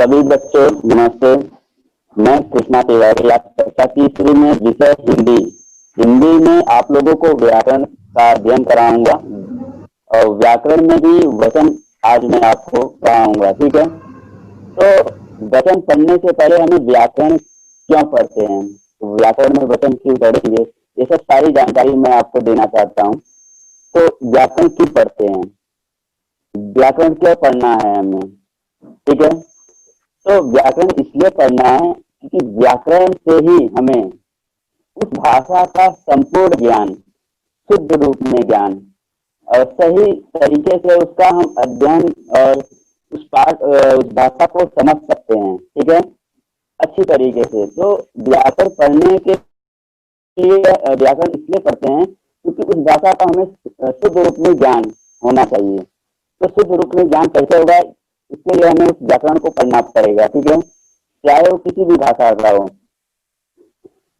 सभी बच्चों नमस्ते। मैं कृष्णा तिवारी, आप कक्षा तीसरी में विषय हिंदी। हिंदी में आप लोगों को व्याकरण का अध्ययन कराऊंगा और व्याकरण में भी वचन आज मैं आपको पढ़ाऊंगा, ठीक है। तो वचन पढ़ने से पहले हमें व्याकरण क्यों पढ़ते हैं, तो व्याकरण में वचन क्यों पढ़ेंगे, ये सब सारी जानकारी मैं आपको देना चाहता हूँ। तो व्याकरण क्यों पढ़ते हैं, व्याकरण क्यों पढ़ना है हमें, ठीक है। तो व्याकरण इसलिए पढ़ना है क्योंकि व्याकरण से ही हमें उस भाषा का संपूर्ण ज्ञान, शुद्ध रूप में ज्ञान और सही तरीके से उसका हम अध्ययन और उस भाषा को समझ सकते हैं, ठीक है, अच्छी तरीके से। तो व्याकरण पढ़ने के लिए व्याकरण इसलिए पढ़ते हैं क्योंकि उस भाषा का हमें शुद्ध रूप में ज्ञान होना चाहिए। तो शुद्ध रूप में ज्ञान कैसे होगा, इसके लिए हमें उस व्याकरण को पढ़ना पड़ेगा, ठीक है, चाहे वो किसी भी भाषा का हो।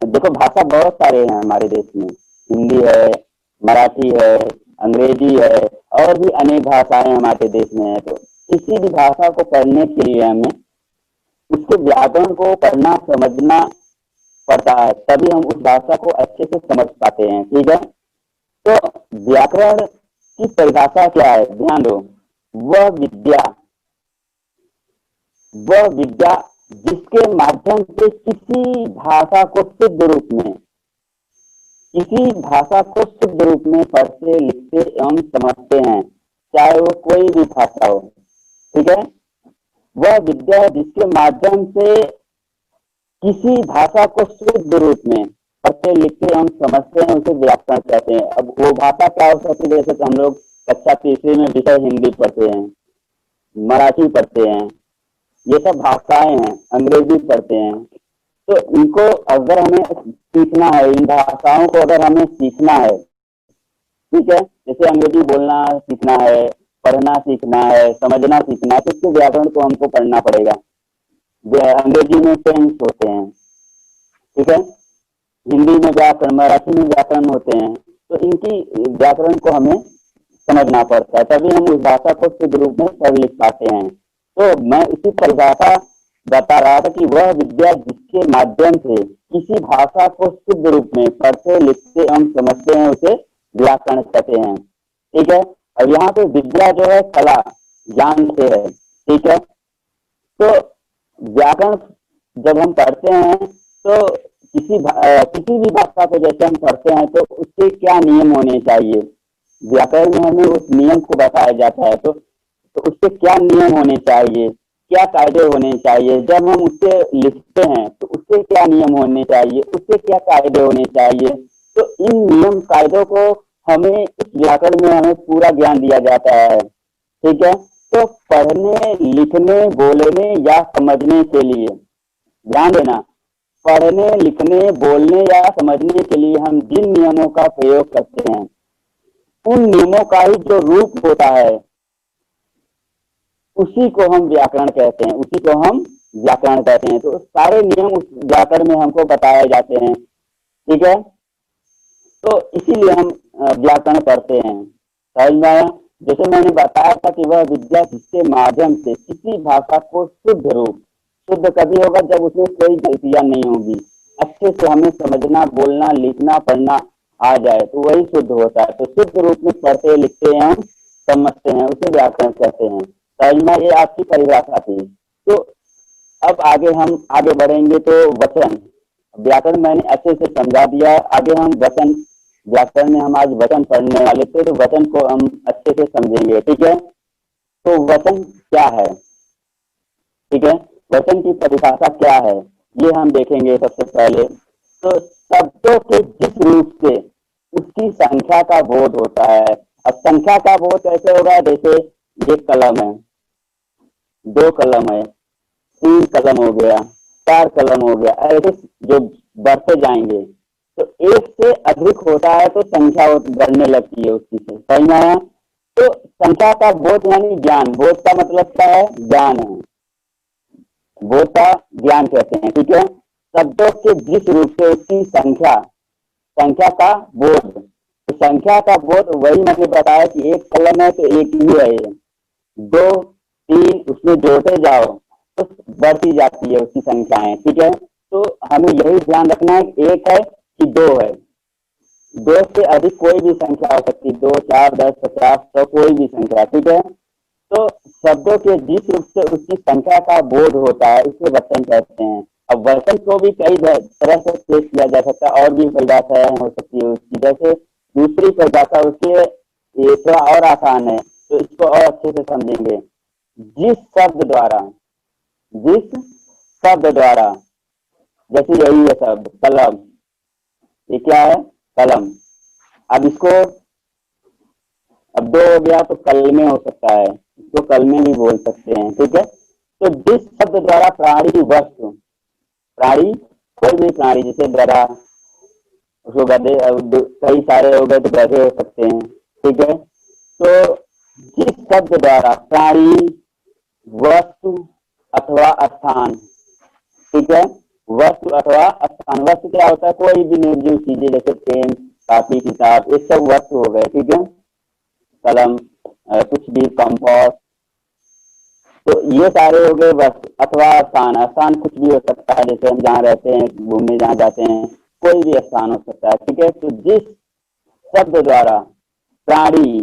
देखो भाषा बहुत सारे हैं हमारे देश में, हिंदी है, मराठी है, अंग्रेजी है और भी अनेक भाषाएं हमारे देश में है। तो किसी भी भाषा को पढ़ने के लिए हमें उसके व्याकरण को पढ़ना समझना पड़ता है, तभी हम उस भाषा को अच्छे से समझ पाते हैं, ठीक है। तो व्याकरण की परिभाषा क्या है, ध्यान दो। वह विद्या जिसके माध्यम से किसी भाषा को शुद्ध रूप में पढ़ते लिखते एवं समझते हैं, चाहे वो कोई भी भाषा हो, ठीक है। वह विद्या जिसके माध्यम से किसी भाषा को शुद्ध रूप में पढ़ते लिखते एवं समझते हैं, उसे व्याकरण कहते हैं। अब वो भाषा क्या हो सकती है, जैसे हम लोग कक्षा तीसरी में विषय हिंदी पढ़ते हैं, मराठी पढ़ते हैं, ये सब भाषाएं हैं, अंग्रेजी पढ़ते हैं। तो इनको अगर हमें सीखना है, इन भाषाओं को अगर हमें सीखना है, ठीक है, जैसे अंग्रेजी बोलना सीखना है, पढ़ना सीखना है, समझना सीखना है, तो इसके व्याकरण को हमको पढ़ना पड़ेगा। अंग्रेजी में टेंस होते हैं, ठीक है, हिंदी में व्याकरण, मराठी में व्याकरण होते हैं। तो इनकी व्याकरण को हमें समझना पड़ता है, तभी हम उस भाषा को शुद्ध रूप में पढ़ लिख पाते हैं। तो मैं इसी परिभाषा बता रहा था कि वह विद्या जिसके माध्यम से किसी भाषा को शुद्ध रूप में पढ़ते लिखते एवं समझते हैं, उसे व्याकरण कहते हैं, ठीक है। और यहाँ पे विद्या जो है कला ज्ञान से है, ठीक है। तो व्याकरण जब हम पढ़ते हैं तो किसी भी भाषा को जैसे हम पढ़ते हैं तो उसके क्या नियम होने चाहिए, व्याकरण में हमें उस नियम को बताया जाता है। तो उसके क्या नियम होने चाहिए, क्या कायदे होने चाहिए, जब हम उससे लिखते हैं तो उसके क्या नियम होने चाहिए, उसके क्या कायदे होने चाहिए। तो इन नियम कायदों को हमें इस व्याकरण में हमें पूरा ज्ञान दिया जाता है, ठीक है। तो पढ़ने लिखने बोलने या समझने के लिए, ध्यान देना, पढ़ने लिखने बोलने या समझने के लिए हम जिन नियमों का प्रयोग करते हैं, उन नियमों का ही जो रूप होता है उसी को हम व्याकरण कहते हैं, तो सारे नियम उस व्याकरण में हमको बताए जाते हैं, ठीक है। तो इसीलिए हम व्याकरण पढ़ते हैं, समझ में आया। जैसे मैंने बताया था कि वह विद्या जिसके माध्यम से किसी भाषा को शुद्ध कभी होगा जब उसमें कोई गलतियां नहीं होगी, अच्छे से हमें समझना बोलना लिखना पढ़ना आ जाए, तो वही शुद्ध होता है। तो शुद्ध रूप में पढ़ते लिखते हैं, समझते हैं, उसे व्याकरण कहते हैं, समझ में। ये आपकी परिभाषा थी। तो अब हम आगे बढ़ेंगे। तो वचन, व्याकरण मैंने अच्छे से समझा दिया, आगे हम वचन, व्याकरण में हम आज वचन पढ़ने वाले थे, तो वचन को हम अच्छे से समझेंगे, ठीक है। तो वचन क्या है, ठीक है, वचन की परिभाषा क्या है ये हम देखेंगे सबसे पहले। तो शब्दों के जिस रूप से उसकी संख्या का बोध होता है। अब संख्या का बोध कैसे होगा, जैसे एक कलम है, दो कलम है, तीन कलम हो गया, चार कलम हो गया, ऐसे जो बढ़ते जाएंगे। तो एक से अधिक होता है तो संख्या बढ़ने लगती है उसकी से, समझ में आया। तो संख्या का बोध यानी ज्ञान, बोध का मतलब क्या है, ज्ञान है, बोध का ज्ञान कहते हैं, ठीक है। शब्दों के जिस रूप से उसकी संख्या का बोध, तो संख्या का बोध वही मैंने बताया कि एक कलम है तो एक ही है, दो तीन उसमें जोड़ते जाओ तो बढ़ती जाती है उसकी संख्याएं, ठीक है। तो हमें यही ध्यान रखना है कि एक है कि दो है, दो से अधिक कोई भी संख्या हो सकती है, 2, 4, 10, 50, 100, कोई भी संख्या, ठीक है। तो शब्दों के जिस रूप से उसकी संख्या का बोध होता है उसे वचन कहते हैं। अब वचन को भी कई तरह से पेश किया जा सकता है, और भी परिभाषाएं हो सकती है उसकी। जैसे दूसरी परिभाषा उसके ये थोड़ा और आसान है, तो इसको और अच्छे से समझेंगे। जिस शब्द द्वारा, जिस शब्द द्वारा, जैसे यही है शब्द कलम, ये क्या है? कलम। अब इसको, अब दो हो गया तो कलमे हो सकता है, इसको कलमे भी बोल सकते हैं, ठीक है। तो जिस शब्द द्वारा प्राणी वस्तु, प्राणी कोई भी प्राणी, जैसे गधा, उसको गधे, कई सारे हो गए तो गधे हो सकते हैं, ठीक है। तो जिस शब्द द्वारा प्राणी, वस्तु अथवा स्थान, ठीक है, वस्तु अथवा स्थान, वस्तु क्या होता है? कोई भी निर्जीव चीजें, जैसे पेन, कापी, किताब, ये सब वस्तु हो गए, ठीक है। कलम, कुछ भी, कंपास, तो ये सारे हो गए वस्तु। अथवा स्थान, स्थान कुछ भी हो सकता है, जैसे हम जहाँ रहते हैं, घूमने जहाँ जाते हैं, कोई भी स्थान हो सकता है, ठीक है। तो जिस शब्द द्वारा प्राणी,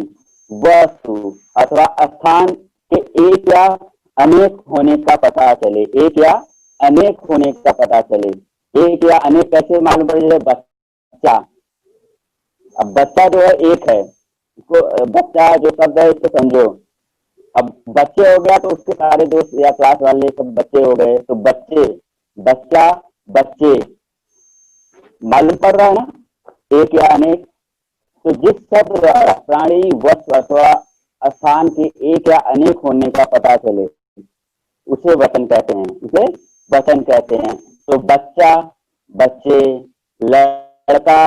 वस्तु अथवा स्थान के एक या अनेक होने का पता चले, एक या अनेक होने का पता चले। एक या अनेक कैसे मालूम पड़े? जैसे बच्चा, अब बच्चा जो है एक है, इसको बच्चा जो शब्द है इसको समझो। अब बच्चे हो गया तो उसके सारे दोस्त या क्लास वाले सब बच्चे हो गए, तो बच्चे, बच्चा, बच्चे, मालूम पड़ रहा है ना, एक या अनेक। तो जिस शब्द द्वारा प्राणी, वस्तु अथवा स्थान के एक या अनेक होने का पता चले उसे वचन कहते हैं, उसे वचन कहते हैं। तो बच्चा, बच्चे, लड़का,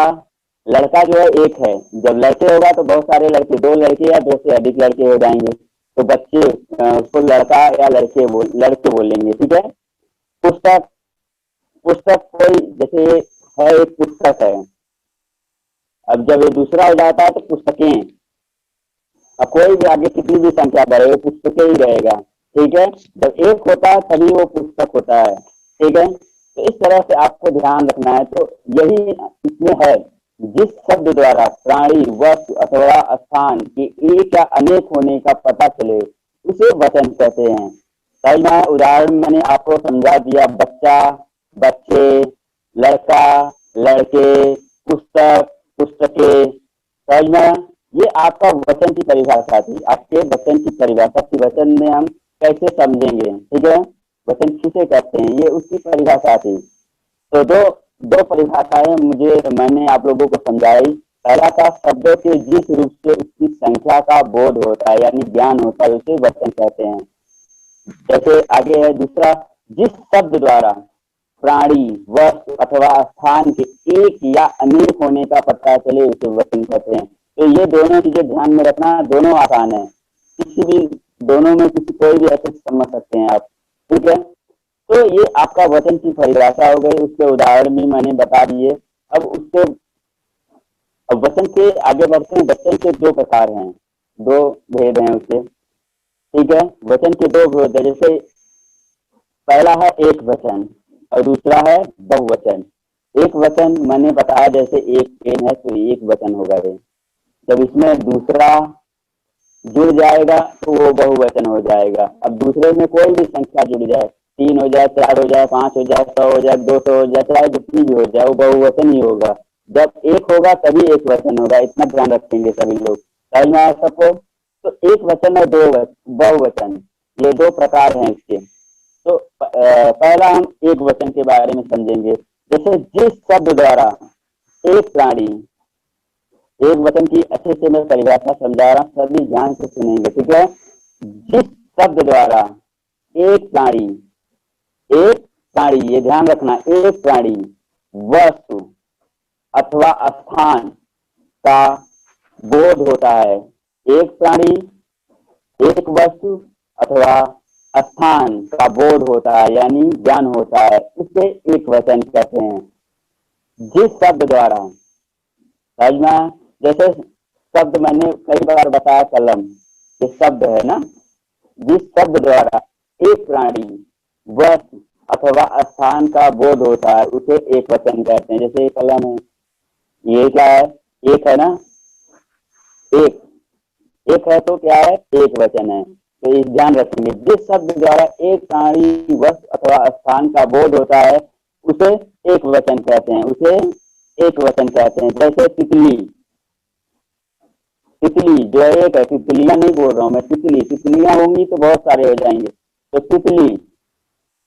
लड़का जो है एक है, जब लड़के होगा तो बहुत सारे लड़के, दो लड़के या दो से अधिक लड़के हो जाएंगे, तो बच्चे उसको लड़का या लड़के बोलेंगे, ठीक है। पुस्तक, पुस्तक कोई, जैसे है एक पुस्तक है, अब जब ये दूसरा हो जाता है तो पुस्तकें, अब कोई भी आगे कितनी भी संख्या बढ़े वो पुस्तकें ही रहेगा, ठीक है। जब एक होता है तभी वो पुस्तक होता है, ठीक है। तो इस तरह से आपको ध्यान रखना है। तो यही इसमें है, जिस शब्द द्वारा प्राणी, वस्तु अथवा स्थान के एक या अनेक होने का पता चले उसे वचन कहते हैं। कल मैं उदाहरण मैंने आपको समझा दिया, बच्चा, बच्चे, लड़का, लड़के, पुस्तक, पुस्तकें, समझ में? ये आपका वचन की परिभाषा थी, आपके वचन की परिभाषा की, वचन में हम कैसे समझेंगे, ठीक है, वचन किसे कहते हैं, ये उसकी परिभाषा थी। तो दो परिभाषाएं मैंने आप लोगों को समझाई। पहला था शब्दों के जिस रूप से उसकी संख्या का बोध होता है यानी ज्ञान होता है उसे वचन कहते हैं। जैसे आगे है दूसरा, जिस शब्द द्वारा प्राणी, वस्तु अथवा स्थान के एक या अनेक होने का पता चले उसे वचन कहते हैं। तो ये दोनों चीजें ध्यान में रखना, दोनों आसान है, किसी भी दोनों में किसी कोई भी ऐसे समझ सकते हैं आप, ठीक है। तो ये आपका वचन की परिभाषा हो गई, उसके उदाहरण भी मैंने बता दिए। अब वचन के आगे बढ़ते हैं। वचन के दो प्रकार हैं, दो भेद हैं उसके, ठीक है। वचन के दो भेद, जैसे पहला है एक वचन और दूसरा है बहुवचन। एक वचन मैंने बताया, जैसे एक पेन है तो एक वचन होगा ये, जब इसमें दूसरा जुड़ जाएगा तो वो बहुवचन हो जाएगा। अब दूसरे में कोई भी संख्या जुड़ जाए, 3 हो जाए, 4 हो जाए, 5 हो जाए, 100 हो जाए, 200 हो जाए, चाहे जितनी भी हो जाए वो बहुवचन ही होगा। जब एक होगा तभी एक वचन होगा, इतना ध्यान रखेंगे सभी लोग, समझ में आया सबको? तो एक वचन और दो बहुवचन, ये दो प्रकार हैं इसके। तो पहला हम एक वचन के बारे में समझेंगे। जैसे जिस शब्द द्वारा एक प्राणी, एक वचन की अच्छे से मैं परिभाषा समझा रहा हूँ, सभी ध्यान से सुनेंगे, ठीक है। जिस शब्द द्वारा एक प्राणी, एक प्राणी, ये ध्यान रखना, एक प्राणी, वस्तु अथवा स्थान का बोध होता है। एक प्राणी, एक वस्तु अथवा स्थान का बोध होता है यानी ज्ञान होता है, उसे एक वचन कहते हैं। जिस शब्द द्वारा, समझ में? जैसे शब्द मैंने कई बार बताया, कलम, ये शब्द है ना। जिस शब्द द्वारा एक प्राणी, वस्तु अथवा स्थान का बोध होता है उसे एक वचन कहते हैं। जैसे कलम है, ये क्या है, एक है ना, एक एक है तो क्या है, एक वचन है। तो इस ध्यान रखेंगे, जिस शब्द द्वारा एक प्राणी वस्तु अथवा स्थान का बोध होता है उसे एक वचन कहते हैं, उसे एक वचन कहते हैं। जैसे तितली, तितली जो एक है, तितलियां नहीं बोल रहा हूं मैं, तितली, तितलियां होंगी तो बहुत सारे हो जाएंगे। तो तितली,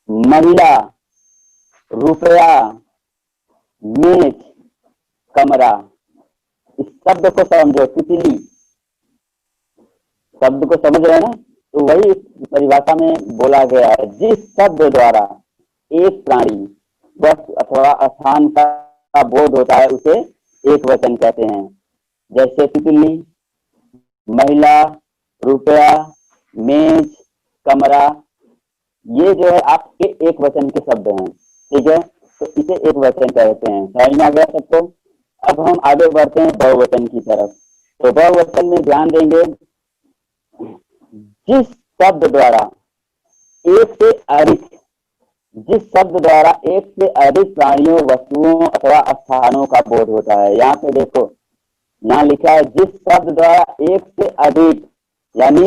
महिला, रुपया, मेज, कमरा, इस शब्द को समझो, तितली शब्द को समझ रहे हैं ना। तो वही परिभाषा में बोला गया है, जिस शब्द द्वारा एक प्राणी वस्तु अथवा स्थान का बोध होता है उसे एक वचन कहते हैं। जैसे तितली, महिला, रुपया, मेज, कमरा, ये जो है आपके एक वचन के शब्द हैं, ठीक है। तो इसे एक वचन कहते हैं। समझ में आ गया सबको। अब हम आगे बढ़ते हैं बहुवचन की तरफ। तो बहुवचन में ध्यान देंगे, जिस शब्द द्वारा एक से अधिक, जिस शब्द द्वारा एक से अधिक प्राणियों, वस्तुओं अथवा स्थानों का बोध होता है। यहाँ पे देखो, यहाँ लिखा है जिस शब्द द्वारा एक से अधिक, यानी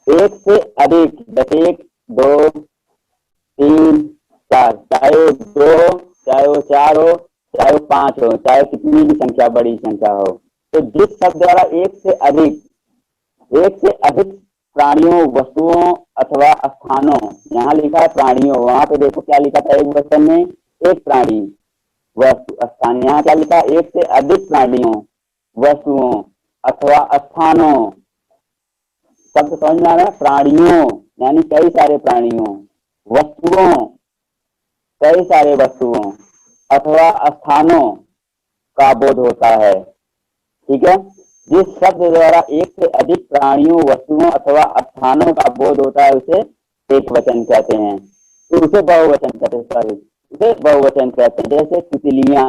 एक से अधिक, जैसे एक, दो, तीन, चार, चाहे वो दो, चाहे वो चार हो, चाहे वो पांच हो, चाहे कितनी भी संख्या, बड़ी संख्या हो। तो जिस शब्द द्वारा एक से अधिक प्राणियों, वस्तुओं अथवा स्थानों, यहाँ लिखा है प्राणियों, वहां पे देखो क्या लिखा था, एक वचन में एक प्राणी वस्तु स्थान, यहाँ क्या लिखा, एक से अधिक प्राणियों, वस्तुओं अथवा स्थानों। शब्द समझ में आ रहा है, प्राणियों यानी कई सारे प्राणियों, वस्तुओं कई सारे वस्तुओं अथवा स्थानों का बोध होता है, ठीक है। जिस शब्द द्वारा एक से अधिक प्राणियों, वस्तुओं अथवा स्थानों का बोध होता है उसे एक वचन कहते हैं। तो उसे बहुवचन कहते हैं, सॉरी, उसे बहुवचन कहते हैं। जैसे तितलियां,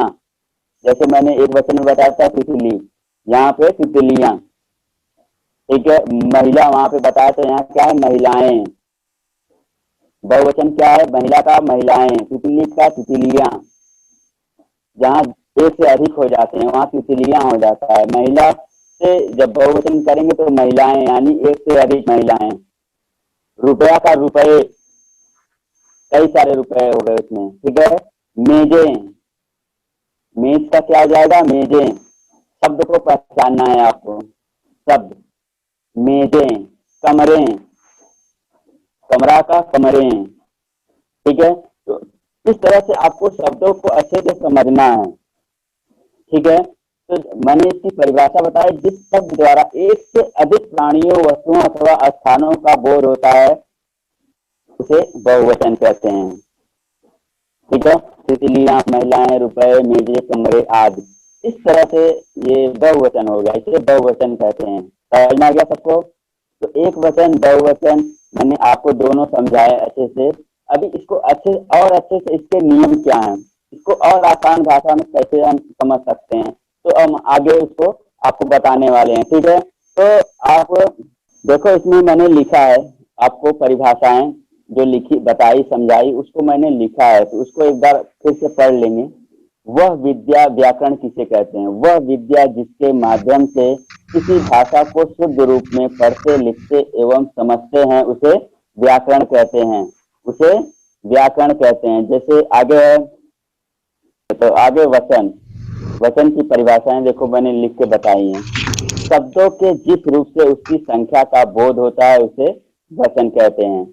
जैसे मैंने एक वचन में बताया था तितली, यहाँ पे तितलियां, ठीक है। महिला वहां पे बताया तो यहाँ क्या है, महिलाएं। बहुवचन क्या है, महिला का महिलाएं, तितली का तितलियां। जहाँ एक से अधिक हो जाते हैं वहां तितलियां हो जाता है। महिला से जब बहुवचन करेंगे तो महिलाएं, यानी एक से अधिक महिलाएं। रुपया का रुपये, कई सारे रुपए हो गए उसमें, ठीक है। मेजें, मेज का क्या आ जाएगा, मेजें। शब्द को पहचानना है आपको, शब्द, मेजें, कमरे, कमरा का कमरे, ठीक है। तो इस तरह से आपको शब्दों को अच्छे से समझना है, ठीक है। तो मैंने इसकी परिभाषा बताई, जिस शब्द द्वारा एक से अधिक प्राणियों, वस्तुओं अथवा स्थानों का बोध होता है उसे बहुवचन कहते हैं, ठीक है। तितलियां, महिलाएं, रुपए, मेजे, कमरे आदि, इस तरह से ये बहुवचन हो गया, इसे बहुवचन कहते हैं। समझ में आ गया सबको। तो एक वचन, बहुवचन मैंने आपको दोनों समझाए अच्छे से। अभी इसको अच्छे से इसके नियम क्या हैं, इसको और आसान भाषा में कैसे हम समझ सकते हैं, तो हम आगे उसको आपको बताने वाले हैं, ठीक है। तो आप देखो, इसमें मैंने लिखा है आपको परिभाषाएं जो लिखी, बताई, समझाई, उसको मैंने लिखा है, तो उसको एक बार फिर से पढ़ लेंगे। वह विद्या, व्याकरण किसे कहते हैं, वह विद्या जिसके माध्यम से किसी भाषा को शुद्ध रूप में पढ़ते, लिखते एवं समझते हैं उसे व्याकरण कहते हैं, उसे व्याकरण कहते हैं। जैसे आगे है, तो आगे वचन, वचन की परिभाषाएं देखो मैंने लिख के बताई हैं। शब्दों के जिस रूप से उसकी संख्या का बोध होता है उसे वचन कहते हैं।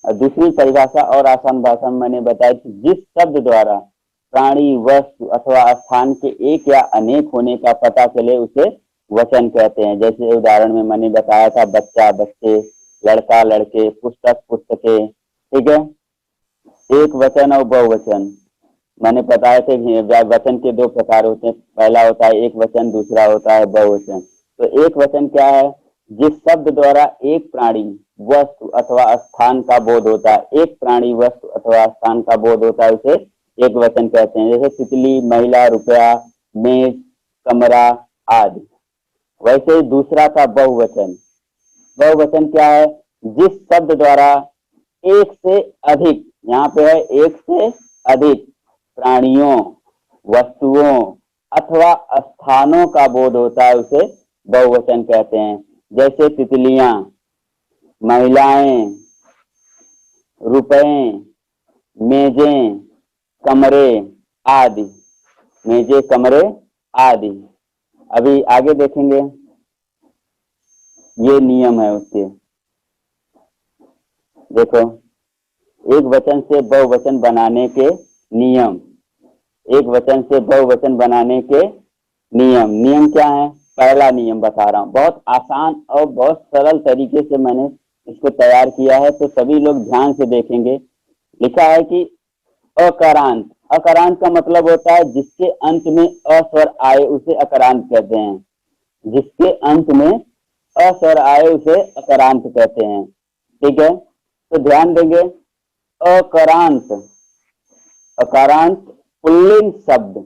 और दूसरी परिभाषा और आसान भाषा में मैंने बताया कि जिस शब्द द्वारा प्राणी, वस्तु अथवा स्थान के एक या अनेक होने का पता चले उसे वचन कहते हैं। जैसे उदाहरण में मैंने बताया था, बच्चा, बच्चे, लड़का, लड़के, पुस्तक, पुस्तकें, ठीक है। एक वचन और बहुवचन मैंने बताया थे, वचन के दो प्रकार होते हैं, पहला होता है एक वचन, दूसरा होता है बहुवचन। तो एक वचन क्या है, जिस शब्द द्वारा एक प्राणी, वस्तु अथवा स्थान का बोध होता है, एक प्राणी, वस्तु अथवा स्थान का बोध होता है उसे एक वचन कहते हैं। जैसे तितली, महिला, रुपया, मेज, कमरा आदि। वैसे ही दूसरा था बहुवचन। बहुवचन क्या है, जिस शब्द द्वारा एक से अधिक, यहाँ पे है एक से अधिक प्राणियों, वस्तुओं अथवा स्थानों का बोध होता है, उसे बहुवचन कहते हैं। जैसे तितलियां, महिलाएं, रुपए, मेजें, कमरे आदि। मेजे, कमरे आदि। अभी आगे देखेंगे, ये नियम है उसके। देखो, एक वचन से बहुवचन बनाने के नियम। एक वचन से बहुवचन बनाने के नियम। नियम क्या है? पहला नियम बता रहा हूं, बहुत आसान और बहुत सरल तरीके से मैंने इसको तैयार किया है, तो सभी लोग ध्यान से देखेंगे। लिखा है कि अकारांत। अकारांत का मतलब होता है जिसके अंत में अ स्वर आए उसे अकारांत कहते हैं। जिसके अंत में अ स्वर आए उसे अकारांत कहते हैं। ठीक है, तो ध्यान देंगे। अकारांत, अकारांत पुल्लिंग शब्द,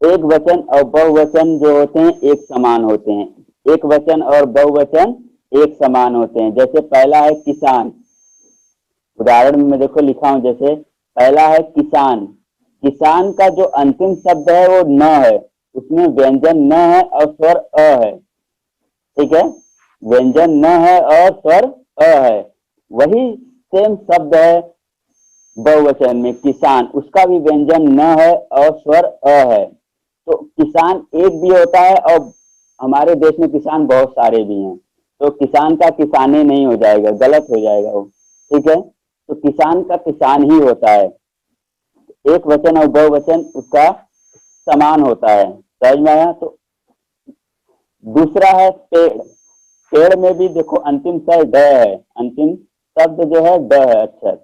एक वचन और बहुवचन जो होते हैं एक समान होते हैं। एक वचन और बहुवचन एक समान होते हैं। जैसे पहला है किसान, उदाहरण में देखो लिखा हूं, जैसे पहला है किसान। किसान का जो अंतिम शब्द है वो न है, उसमें व्यंजन न है और स्वर अ है। ठीक है, व्यंजन न है और स्वर अ है। वही सेम शब्द है बहुवचन में किसान, उसका भी व्यंजन न है और स्वर अ है। तो किसान एक भी होता है, और हमारे देश में किसान बहुत सारे भी हैं, तो किसान का किसाने नहीं हो जाएगा, गलत हो जाएगा वो। ठीक है, तो किसान का किसान ही होता है। एक वचन और बहुवचन उसका समान होता है। समझ में आया? तो दूसरा है पेड़। पेड़ में भी देखो अंतिम शब्द ड है, अंतिम शब्द जो है ड है अक्षर,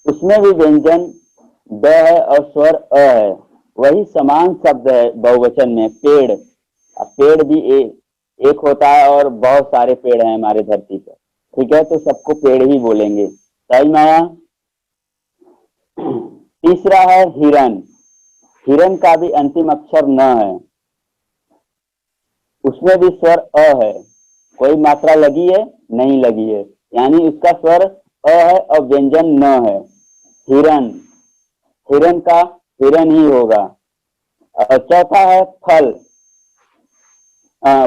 उसमें भी व्यंजन ड है और स्वर अ है। वही समान शब्द है बहुवचन में पेड़। अब पेड़ भी एक होता है और बहुत सारे पेड़ हैं हमारे धरती पर। ठीक है, तो सबको पेड़ ही बोलेंगे। समझ में आया? तीसरा है हिरण। हिरण का भी अंतिम अक्षर न है, उसमें भी स्वर अ है। कोई मात्रा लगी है? नहीं लगी है, यानी उसका स्वर अ है और व्यंजन न है। हिरण, हिरण का हिरण ही होगा। और चौथा है फल,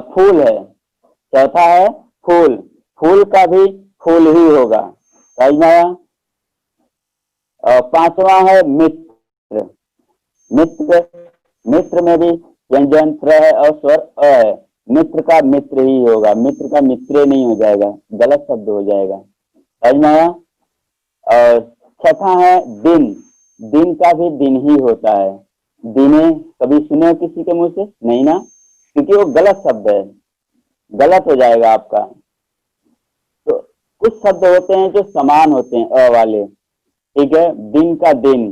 फूल है। चौथा है फूल, फूल का भी फूल ही होगा। समझ में आया? और पांचवा है मित्र। मित्र, मित्र में भी व्यंजन त्र है और स्वर अ है। मित्र का मित्र ही होगा, मित्र का मित्रे नहीं हो जाएगा, गलत शब्द हो जाएगा। समझ में आया? और छठा है दिन। दिन का भी दिन ही होता है। दिने कभी सुने किसी के मुंह से? नहीं ना, क्योंकि वो गलत शब्द है, गलत हो जाएगा आपका। तो कुछ शब्द होते हैं जो समान होते हैं अ वाले। ठीक है, दिन का दिन,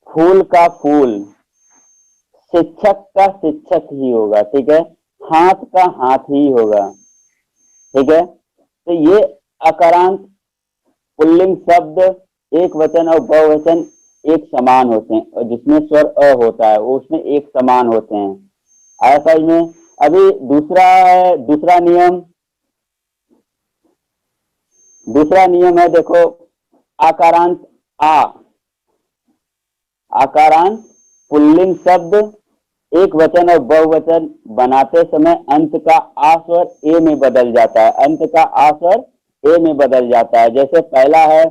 फूल का फूल, शिक्षक का शिक्षक ही होगा। ठीक है, हाथ का हाथ ही होगा। ठीक है, तो ये अकारांत पुल्लिंग शब्द एक वचन और बहुवचन एक समान होते हैं, और जिसमें स्वर अ होता है वो उसमें एक समान होते हैं। आया समझ में? अभी दूसरा है, दूसरा नियम। दूसरा नियम है, देखो, आकारांत आ। आकारांत पुल्लिंग शब्द एक वचन और बहुवचन बनाते समय अंत का आ स्वर ए में बदल जाता है। अंत का आ स्वर ए में बदल जाता है। जैसे पहला है,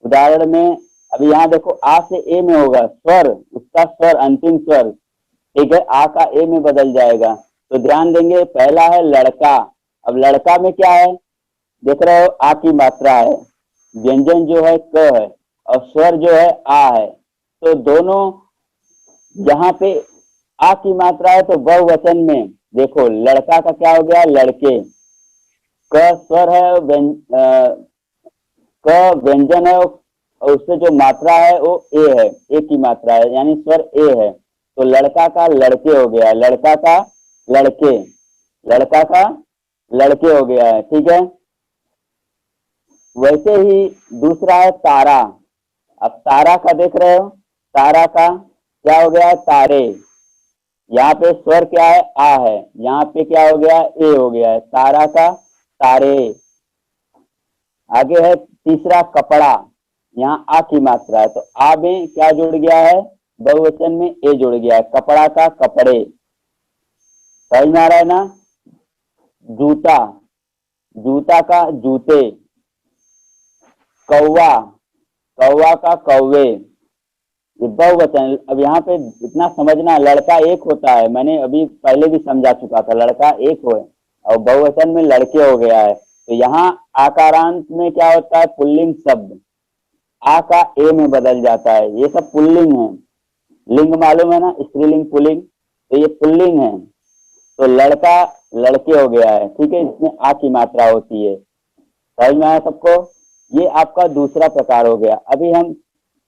उदाहरण में अभी यहाँ देखो, आ से ए में होगा स्वर, उसका स्वर अंतिम स्वर। ठीक है, आ का ए में बदल जाएगा। तो ध्यान देंगे, पहला है लड़का। अब लड़का में क्या है? देख रहे हो, आ की मात्रा है, व्यंजन जो है क है और स्वर जो है आ है। तो दोनों, यहाँ पे आ की मात्रा है तो बहुवचन में देखो लड़का का क्या हो गया? लड़के। क स्वर है, क व्यंजन है, और उससे जो मात्रा है वो ए है, ए की मात्रा है, यानी स्वर ए है। तो लड़का का लड़के हो गया, लड़का का लड़के, लड़का का लड़के हो गया है। ठीक है, वैसे ही दूसरा है तारा। अब तारा का देख रहे हो, तारा का क्या हो गया? तारे। यहाँ पे स्वर क्या है? आ है, यहाँ पे क्या हो गया? ए हो गया है। तारा का तारे। आगे है तीसरा कपड़ा, यहाँ आ की मात्रा है तो आ में क्या जुड़ गया है, बहुवचन में ए जुड़ गया है, कपड़ा का कपड़े। समझ में आ रहा है ना। जूता, जूता का जूते। कौवा, कौवा का कौवे, ये बहुवचन। अब यहाँ पे इतना समझना, लड़का एक होता है, मैंने अभी पहले भी समझा चुका था, लड़का एक हो और बहुवचन में लड़के हो गया है। तो यहाँ आकारांत में क्या होता है, पुल्लिंग शब्द आ का ए में बदल जाता है। ये सब पुल्लिंग है, लिंग मालूम है ना, स्त्रीलिंग पुल्लिंग, तो ये पुल्लिंग है। तो लड़का लड़के हो गया है, ठीक है, इसमें आ की मात्रा होती है। समझ में आया सबको। ये आपका दूसरा प्रकार हो गया। अभी हम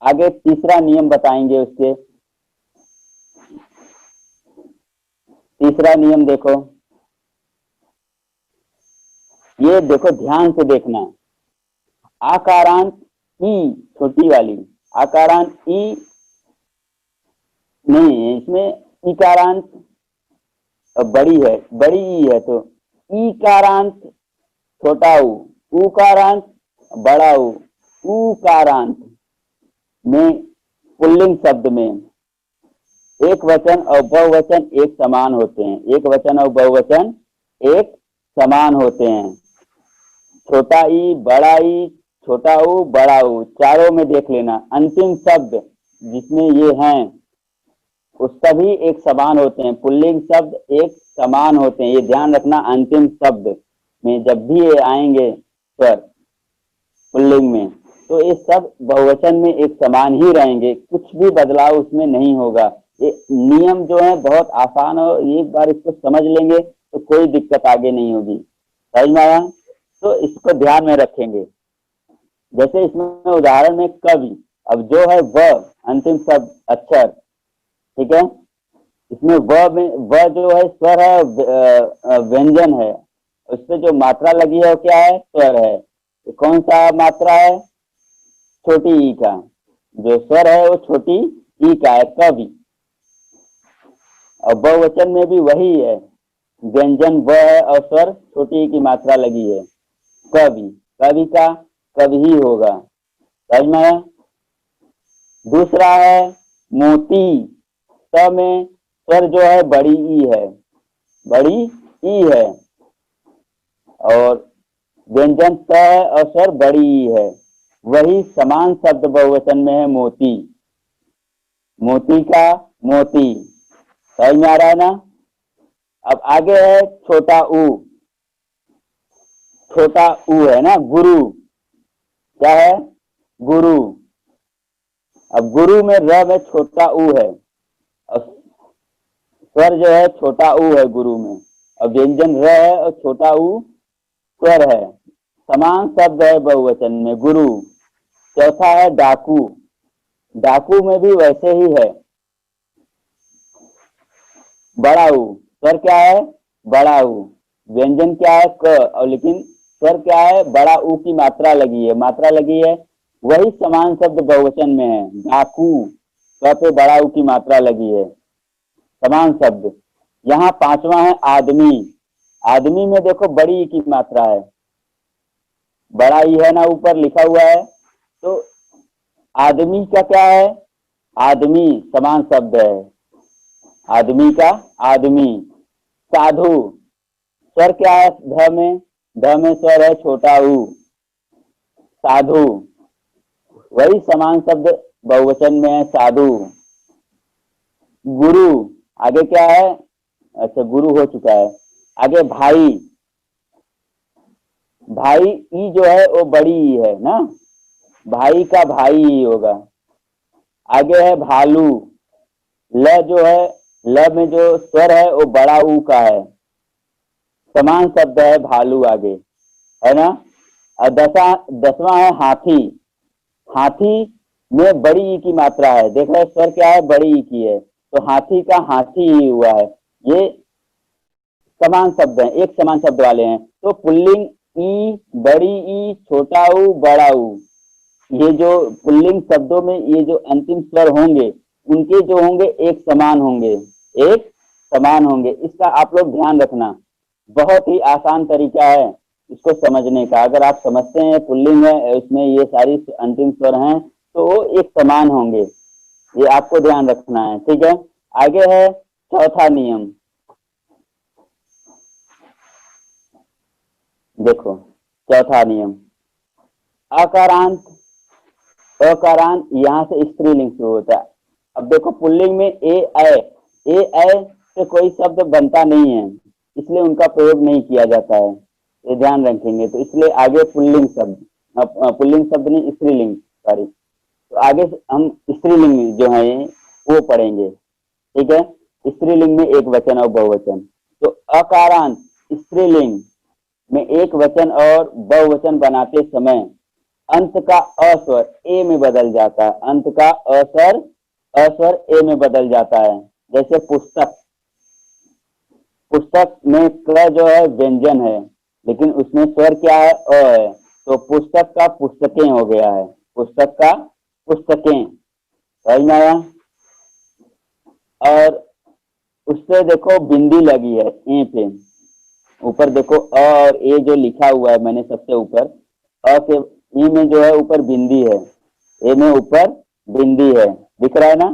आगे तीसरा नियम बताएंगे उसके। तीसरा नियम देखो, ये देखो ध्यान से देखना, आकारांत ई छोटी वाली, आकारांत ई नहीं, इसमें इकारांत बड़ी है, बड़ी ई है, तो ईकारांत छोटा ऊ, उकारांत बड़ा ऊ, उकारांत में पुल्लिंग शब्द में एक वचन और बहुवचन एक समान होते हैं, एक वचन और बहुवचन एक समान होते हैं। छोटा ई, बड़ा ई, छोटा ऊ, बड़ा ऊ, चारों में देख लेना, अंतिम शब्द जिसमें ये हैं उस सभी एक समान होते हैं, पुल्लिंग शब्द एक समान होते हैं। ये ध्यान रखना, अंतिम शब्द में जब भी ये आएंगे स्वर पुल्लिंग में, तो ये सब बहुवचन में एक समान ही रहेंगे, कुछ भी बदलाव उसमें नहीं होगा। ये नियम जो है बहुत आसान हो, एक बार इसको समझ लेंगे तो कोई दिक्कत आगे नहीं होगी। समझ में आया। तो इसको ध्यान में रखेंगे। जैसे इसमें उदाहरण में कवि, अब जो है वह अंतिम शब्द अक्षर, ठीक है, इसमें व जो है स्वर है, व्यंजन है, उस पर जो मात्रा लगी है वो क्या है, स्वर है। तो कौन सा मात्रा है, छोटी ई का, जो स्वर है वो छोटी ई का है, कवि। और बहुवचन में भी वही है, व्यंजन व है और स्वर छोटी ई की मात्रा लगी है, कवि, कवि का कवि ही होगा। समझ में आया। दूसरा है मोती, स में स्वर जो है बड़ी ई है, बड़ी ई है, और व्यंजन त है और स्वर बड़ी ई है, वही समान शब्द बहुवचन में है मोती, मोती का मोती। समझ में आ रहा है ना। अब आगे है छोटा ऊ, छोटा ऊ है ना, गुरु, क्या है, गुरु। अब गुरु में र में छोटा ऊ है और स्वर जो है छोटा ऊ है गुरु में, और व्यंजन र है और छोटा ऊ स्वर है, समान शब्द है बहुवचन में, गुरु। चौथा है डाकू, डाकू में भी वैसे ही है, बड़ा ऊ, स्वर क्या है, बड़ा ऊ, व्यंजन क्या है क, और लेकिन स्वर क्या है, बड़ा ऊ की मात्रा लगी है, मात्रा लगी है, वही समान शब्द बहुवचन में है, डाकू, क पे बड़ा ऊ की मात्रा लगी है, समान शब्द। यहाँ पांचवा है आदमी, आदमी में देखो बड़ी ई की मात्रा है, बड़ा ई है ना, ऊपर लिखा हुआ है, तो आदमी का क्या है, आदमी समान शब्द है, आदमी का आदमी। साधु, स्वर क्या है, ध में स्वर है छोटा ऊ, साधु, वही समान शब्द बहुवचन में है, साधु। गुरु, आगे क्या है, अच्छा गुरु हो चुका है, आगे भाई, भाई ई जो है वो बड़ी ई है ना, भाई का भाई ई होगा। आगे है भालू, ल जो है, ल में जो स्वर है वो बड़ा ऊ का है, समान शब्द है भालू आगे, है ना। और दसवां है हाथी, हाथी में बड़ी ई की मात्रा है, देख रहे स्वर क्या है, बड़ी ई की है, तो हाथी का हाथी ही हुआ है। ये समान शब्द हैं, एक समान शब्द वाले हैं। तो पुल्लिंग ई, बड़ी ई, छोटा ऊ, बड़ा ऊ, ये जो पुल्लिंग शब्दों में ये जो अंतिम स्वर होंगे उनके जो होंगे एक समान होंगे, एक समान होंगे। इसका आप लोग ध्यान रखना, बहुत ही आसान तरीका है, इसको समझने का। अगर आप समझते हैं पुल्लिंग है, उसमें ये सारी अंतिम स्वर हैं, तो वो एक समान होंगे, ये आपको ध्यान रखना है। ठीक है, आगे है चौथा नियम। देखो चौथा नियम, अकारांत, अकारांत यहाँ से स्त्रीलिंग शुरू होता है। अब देखो पुल्लिंग में ए ऐ से कोई शब्द बनता नहीं है, इसलिए उनका प्रयोग नहीं किया जाता है, ये ध्यान रखेंगे। तो इसलिए आगे पुल्लिंग शब्द, पुल्लिंग शब्द नहीं स्त्रीलिंग, सॉरी। तो आगे हम स्त्रीलिंग जो है वो पढ़ेंगे। ठीक है, स्त्रीलिंग में एक वचन और बहुवचन। तो अकारांत स्त्रीलिंग में एक वचन और बहुवचन बनाते समय अंत का अस्वर ए में बदल जाता है, अंत का अस्वर ए में बदल जाता है। जैसे पुस्तक, पुस्तक में क जो है व्यंजन है, लेकिन उसमें स्वर क्या है, अ है, तो पुस्तक का पुस्तकें हो गया है, पुस्तक का पुस्तकें, समझ में आया। और उससे देखो बिंदी लगी है ए पे, ऊपर देखो अ और ए जो लिखा हुआ है मैंने सबसे ऊपर, अ के ई में जो है ऊपर बिंदी है, ए में ऊपर बिंदी है, दिख रहा है ना।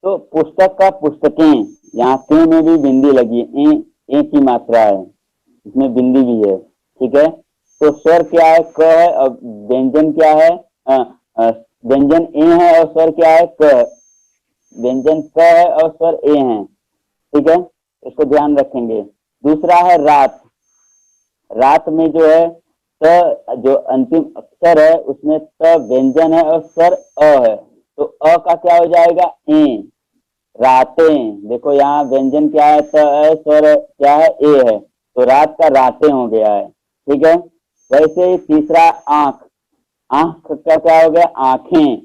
तो पुस्तक का पुस्तकें, यहाँ के में भी बिंदी लगी है, ए की मात्रा है, इसमें बिंदी भी है। ठीक है, तो स्वर क्या है, क है, और व्यंजन क्या है, व्यंजन ए है और स्वर क्या है, क। व्यंजन क है और स्वर ए है। ठीक है, इसको ध्यान रखेंगे। दूसरा है रात, रात में जो है त, जो अंतिम अक्षर है उसमें त व्यंजन है और स्वर अ है, तो अ का क्या हो जाएगा, ए, रातें। देखो यहाँ व्यंजन क्या है, त है, स्वर क्या है, ए है, तो रात का रातें हो गया है। ठीक है, वैसे ही तीसरा आंख, आंख का क्या हो गया, आंखें।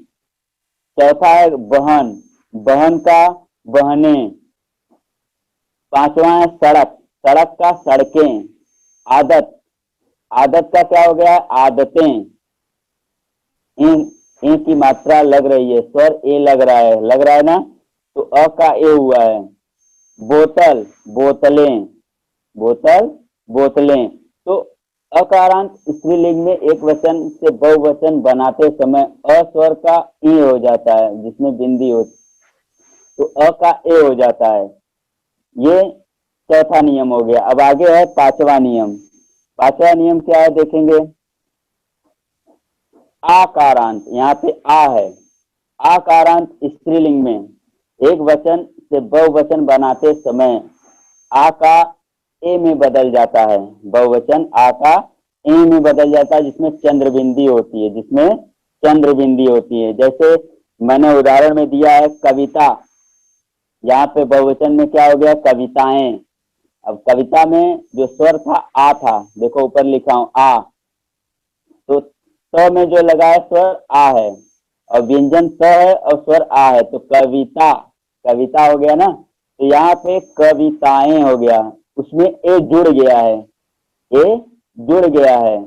चौथा है बहन, बहन का बहने। पांचवा है सड़क, सड़क का सड़कें। आदत, आदत का क्या हो गया, आदतें। ए की मात्रा लग रही है, स्वर ए लग रहा है ना, तो अ का ए हुआ है। बोतल, बोतलें, बोतल, बोतलें। तो अकारांत स्त्रीलिंग में एक वचन से बहुवचन बनाते समय अ स्वर का ई हो जाता है, जिसमें बिंदी हो, तो अ का ए हो जाता है। ये चौथा नियम हो गया। अब आगे है पांचवा नियम। पांचवा नियम क्या है देखेंगे, आकारांत, यहाँ पे आ है, आकारांत स्त्रीलिंग में एक वचन से बहुवचन बनाते समय आ का ए में बदल जाता है, बहुवचन आ का ए में बदल जाता है, जिसमें चंद्र बिंदी होती है, जिसमें चंद्र बिंदी होती है। जैसे मैंने उदाहरण में दिया है कविता, यहाँ पे बहुवचन में क्या हो गया, कविताएं। अब कविता में जो स्वर था आ था, देखो ऊपर लिखा हूं आ, तो त में जो लगा है स्वर आ है, और व्यंजन स है और स्वर आ है, तो कविता, कविता हो गया ना। तो यहाँ पे कविताएं हो गया, उसमें ए जुड़ गया है, ए जुड़ गया है,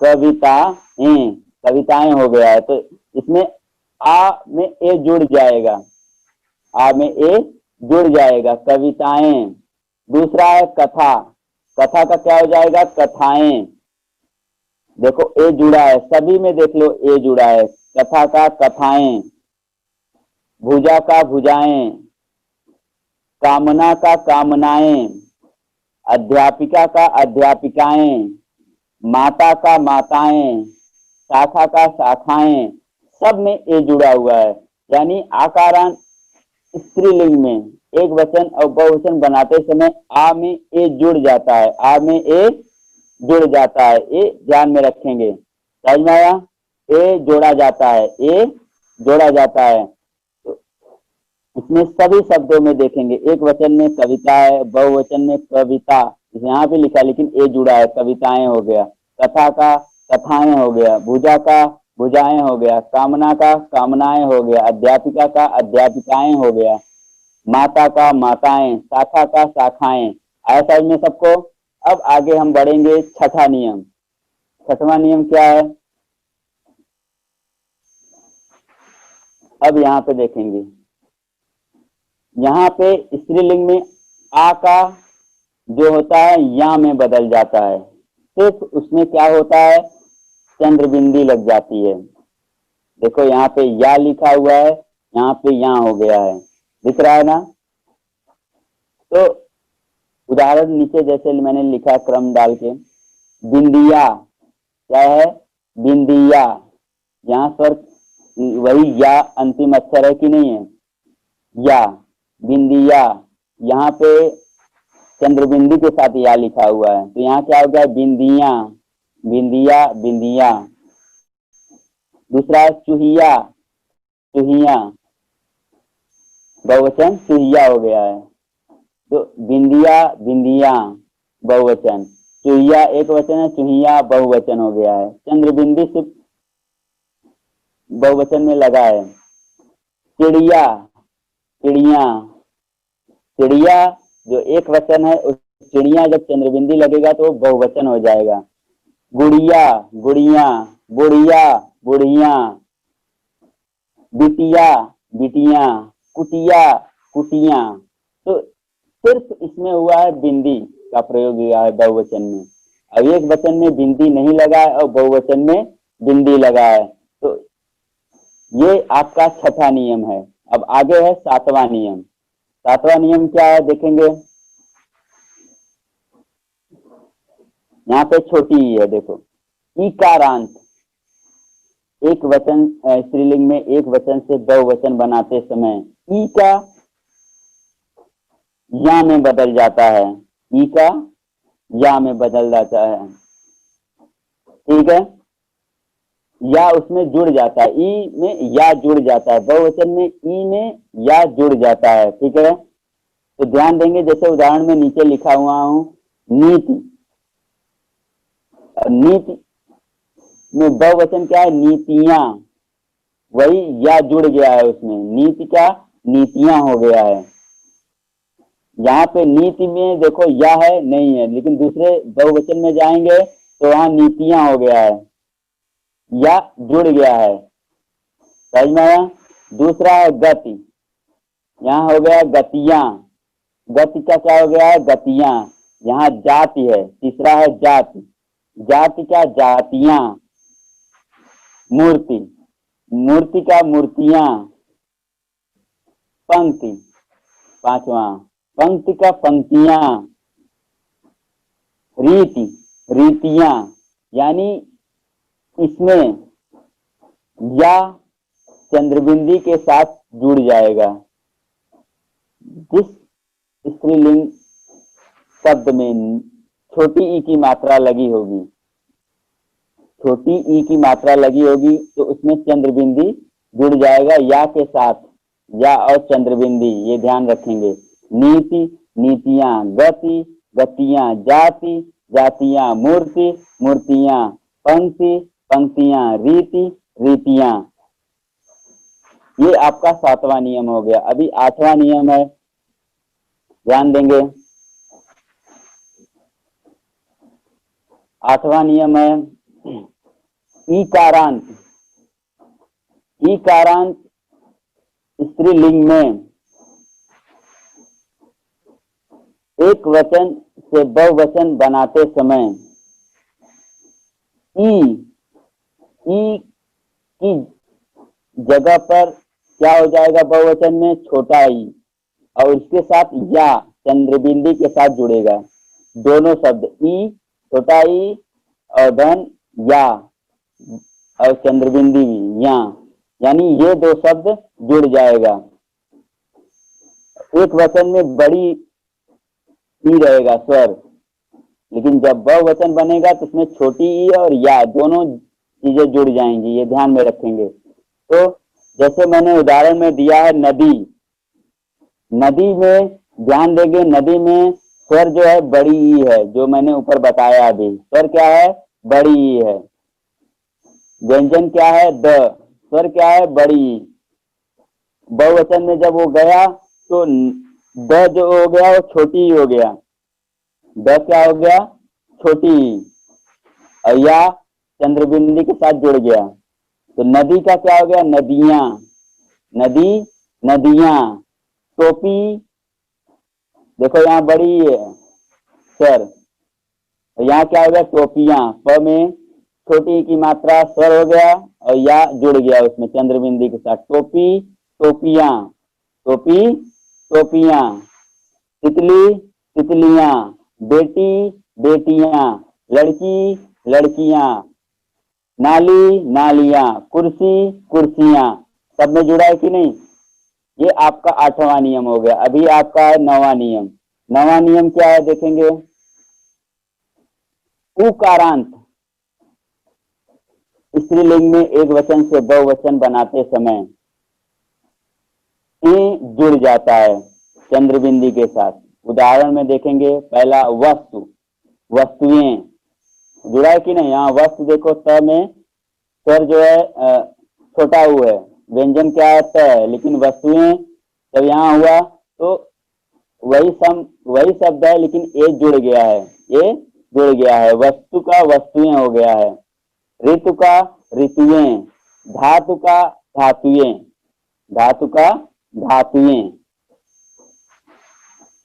कविताएं, कविताएं हो गया है, तो इसमें आ में ए जुड़ जाएगा, आ में ए जुड़ जाएगा, कविताएं। दूसरा है कथा, कथा का क्या हो जाएगा, कथाएं। देखो ए जुड़ा है, सभी में देख लो ए जुड़ा है, कथा का कथाएं। भुजा का भुजाएं, कामना का कामनाएं, अध्यापिका का अध्यापिकाएं, माता का माताएं, शाखा का शाखाएं, सब में ए जुड़ा हुआ है। यानी आकारांत स्त्रीलिंग में एक वचन और बहुवचन बनाते समय आ में ए जुड़ जाता है, आ में ए जुड़ जाता है, ए ध्यान में रखेंगे, समझ में आया। ए जोड़ा जाता है, ए जोड़ा जाता है। तो इसमें सभी शब्दों में देखेंगे, एक वचन में कविता है, बहुवचन में कविता, यहाँ पे लिखा लेकिन ए जुड़ा है, कविताएं हो गया, कथा का कथाएं हो गया, भुजा का भुजाएं हो गया, कामना का कामनाएं हो गया, अध्यापिका का अध्यापिकाएं हो गया, माता का माताएं, शाखा का शाखाएं। आया समझ में सबको। अब आगे हम बढ़ेंगे छठा नियम। छठवां नियम क्या है, अब यहाँ पे देखेंगे, यहाँ पे स्त्रीलिंग में आ का जो होता है या में बदल जाता है, सिर्फ उसमें क्या होता है, चंद्रबिंदी लग जाती है। देखो यहाँ पे या लिखा हुआ है, यहाँ पे या हो गया है, दिख रहा है ना। तो उदाहरण नीचे जैसे मैंने लिखा क्रम डाल के, बिंदिया क्या है, बिंदिया, यहाँ स्वर वही या अंतिम अक्षर है कि नहीं है, या, बिंदिया, यहाँ पे चंद्रबिंदी के साथ या लिखा हुआ है, तो यहाँ क्या हो गया, बिंदिया, बिंदिया, बिंदिया। दूसरा चूहिया, चूहिया, बहुवचन चूहिया हो गया है। तो बिंदिया, बिंदिया बहुवचन, चूहिया एक वचन है, चूहिया बहुवचन हो गया है। चंद्रबिंदी सिर्फ बहुवचन में लगा है। चिड़िया, चिड़िया, चिड़िया जो एक वचन है, उस चिड़िया जब चंद्रबिंदी लगेगा तो बहुवचन हो जाएगा। गुड़िया, गुड़िया, बुढ़िया, बुढ़िया, बिटिया, बिटिया, कुटिया, कुटिया। तो सिर्फ इसमें हुआ है बिंदी का प्रयोग हुआ है बहुवचन में। अब एक वचन में बिंदी नहीं लगा है और बहुवचन में बिंदी लगा है। तो ये आपका छठा नियम है। अब आगे है सातवां नियम। सातवां नियम क्या है देखेंगे, यहाँ पे छोटी ई है, देखो ईकारांत, एक वचन स्त्रीलिंग में एक वचन से बहुवचन बनाते समय ई का या में बदल जाता है, ई का या में बदल जाता है, ठीक है, या उसमें जुड़ जाता है, ई में या जुड़ जाता है, बहुवचन में ई में या जुड़ जाता है, ठीक है। तो ध्यान देंगे, जैसे उदाहरण में नीचे लिखा हुआ हूं नीति, नीति में बहुवचन क्या है, नीतियां, वही या जुड़ गया है उसमें, नीति का नीतियां हो गया है। यहाँ पे नीति में देखो या है नहीं है, लेकिन दूसरे बहुवचन में जाएंगे तो वहां नीतियां हो गया है, या जुड़ गया है, समझ में आया। दूसरा है गति, यहाँ हो गया गतियां, गति का क्या हो गया है, गतियां, यहाँ जाति है। तीसरा है जाति, जाति का जातियां, मूर्ति, मूर्ति का मूर्तियां, पंक्ति, पांचवा पंक्ति का पंक्तियां, रीति, रीतियां, यानी इसमें या चंद्रबिंदी के साथ जुड़ जाएगा। जिस स्त्रीलिंग शब्द में छोटी ई की मात्रा लगी होगी, छोटी ई की मात्रा लगी होगी, तो उसमें चंद्रबिंदी जुड़ जाएगा या के साथ, या और चंद्रबिंदी, ये ध्यान रखेंगे। नीति, नीतियां, गति, गतियां, जाति, जातियां, मूर्ति, मूर्तियां, पंक्ति, पंक्तियां, रीति, रीतियां। ये आपका सातवां नियम हो गया। अभी आठवां नियम है, ध्यान देंगे। आठवां नियम है ईकारांत। ईकारांत स्त्रीलिंग में एक वचन से बहुवचन बनाते समय ई की जगह पर क्या हो जाएगा, बहुवचन में छोटा ई, और इसके साथ या चंद्रबिंदी के साथ जुड़ेगा। दोनों शब्द ई, छोटा ई, और धन या, और चंद्रबिंदी भी या, यानी ये दो शब्द जुड़ जाएगा। एक वचन में बड़ी ई रहेगा स्वर, लेकिन जब बहुवचन बनेगा तो उसमें छोटी ई और या दोनों चीजें जुड़ जाएंगी, ये ध्यान में रखेंगे। तो जैसे मैंने उदाहरण में दिया है नदी, नदी में ध्यान देंगे, नदी में स्वर जो है बड़ी ई है, जो मैंने ऊपर बताया अभी, स्वर क्या है, बड़ी ई है। व्यंजन क्या है, द, स्वर क्या है, बड़ी ई। बहुवचन में जब वो गया तो द जो हो गया वो छोटी ई हो गया, द क्या हो गया, छोटी ई, और या चंद्रबिंदी के साथ जुड़ गया। तो नदी का क्या हो गया, नदियां, नदी, नदियां। टोपी, देखो यहाँ बड़ी है सर, तो यहाँ क्या हो गया, टोपियां, प में छोटी की मात्रा स्वर हो गया और या जुड़ गया उसमें चंद्रबिंदी के साथ, टोपी टोपियां, टोपी टोपियां, तितली तितलियां, बेटी बेटियां, लड़की लड़कियां, नाली नालियां, कुर्सी कुर्सियां। सब में जुड़ा है कि नहीं? ये आपका 8वां नियम हो गया। अभी आपका है 9वां नियम। 9वां नियम क्या है देखेंगे, उकारांत स्त्रीलिंग में एक वचन से बहुवचन बनाते समय ए जुड़ जाता है चंद्रबिंदी के साथ। उदाहरण में देखेंगे, पहला वस्तु, वस्तुएं जुड़ा है कि नहीं? यहाँ वस्तु देखो, त में स्वर जो है छोटा ऊ है, व्यंजन क्या है, त है, लेकिन वस्तुएं जब यहाँ हुआ तो वही शब्द है लेकिन ए जुड़ गया है, ए जुड़ गया है। वस्तु का वस्तुएं हो गया है, ऋतु का ऋतुएं, धातु का धातुएं, धातु का धातुएं।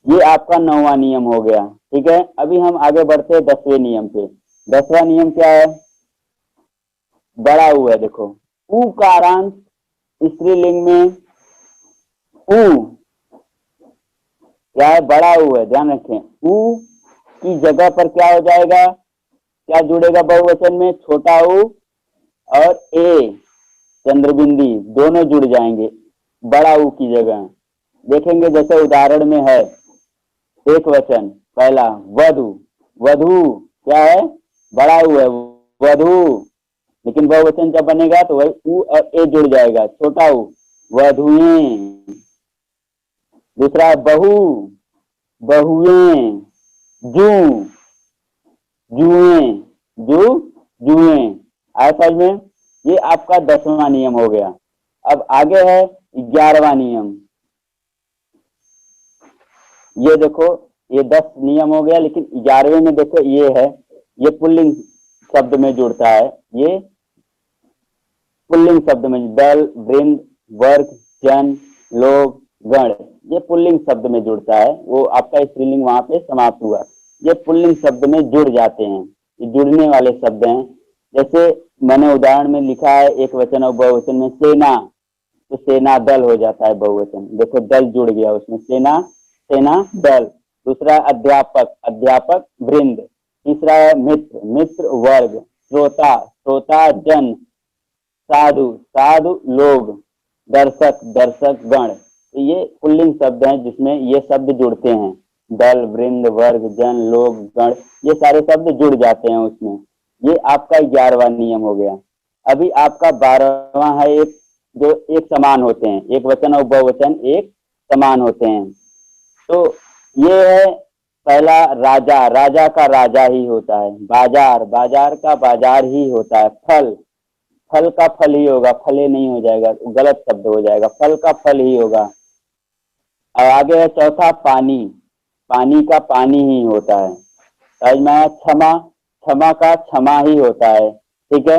ये आपका 9वां नियम हो गया। ठीक है, अभी हम आगे बढ़ते हैं 10वें नियम पे। 10वां नियम क्या है, बड़ा ऊ है। देखो, उकारांत स्त्रीलिंग में ऊ क्या है, बड़ा ऊ है, ध्यान रखें। ऊ की जगह पर क्या हो जाएगा, क्या जुड़ेगा बहुवचन में, छोटा ऊ और ए चंद्रबिंदी दोनों जुड़ जाएंगे बड़ा ऊ की जगह। देखेंगे जैसे उदाहरण में है, एक वचन पहला वधु, वधु क्या है, बड़ा ऊ है, वधु, लेकिन बहुवचन जब बनेगा तो वही ऊ और ए जुड़ जाएगा, छोटा ऊ, वधुएं। दूसरा बहू, बहुएं, जू, जुएं, जुएं। आया समझ में? ये आपका 10वां नियम हो गया। अब आगे है 11वां नियम। ये देखो, ये 10 नियम हो गया, लेकिन 11वें में देखो ये है, ये पुल्लिंग शब्द में जुड़ता है। ये पुल्लिंग शब्द में, दल, वृंद, वर्ग, जन, लोग, गण, ये पुल्लिंग शब्द में जुड़ता है। वो आपका स्त्रीलिंग वहां पे समाप्त हुआ। ये पुल्लिंग शब्द में जुड़ जाते हैं, ये जुड़ने वाले शब्द हैं। जैसे मैंने उदाहरण में लिखा है एक वचन और बहुवचन में, सेना, तो सेना दल हो जाता है बहुवचन। देखो दल जुड़ गया उसमें, सेना सेना दल। दूसरा अध्यापक, अध्यापक वृंद। तीसरा है मित्र, मित्र वर्ग। श्रोता, श्रोता जन। साधु, साधु लोग। दर्शक, दर्शक गण। तो ये पुल्लिंग शब्द हैं जिसमें ये शब्द जुड़ते हैं, दल, वृंद, वर्ग, जन, लोग, गण, ये सारे शब्द जुड़ जाते हैं उसमें। ये आपका 11वां नियम हो गया। अभी आपका 12वां है, एक जो एक समान होते हैं, एक वचन और बहुवचन एक समान होते हैं। तो ये है पहला राजा, राजा का राजा ही होता है। बाजार, बाजार का बाजार ही होता है। फल, फल का फल ही होगा, फले नहीं हो जाएगा, गलत शब्द हो जाएगा, फल का फल ही होगा। और आगे है चौथा पानी, पानी का पानी ही होता है। समझ में आया? क्षमा, क्षमा का क्षमा ही होता है। ठीक है,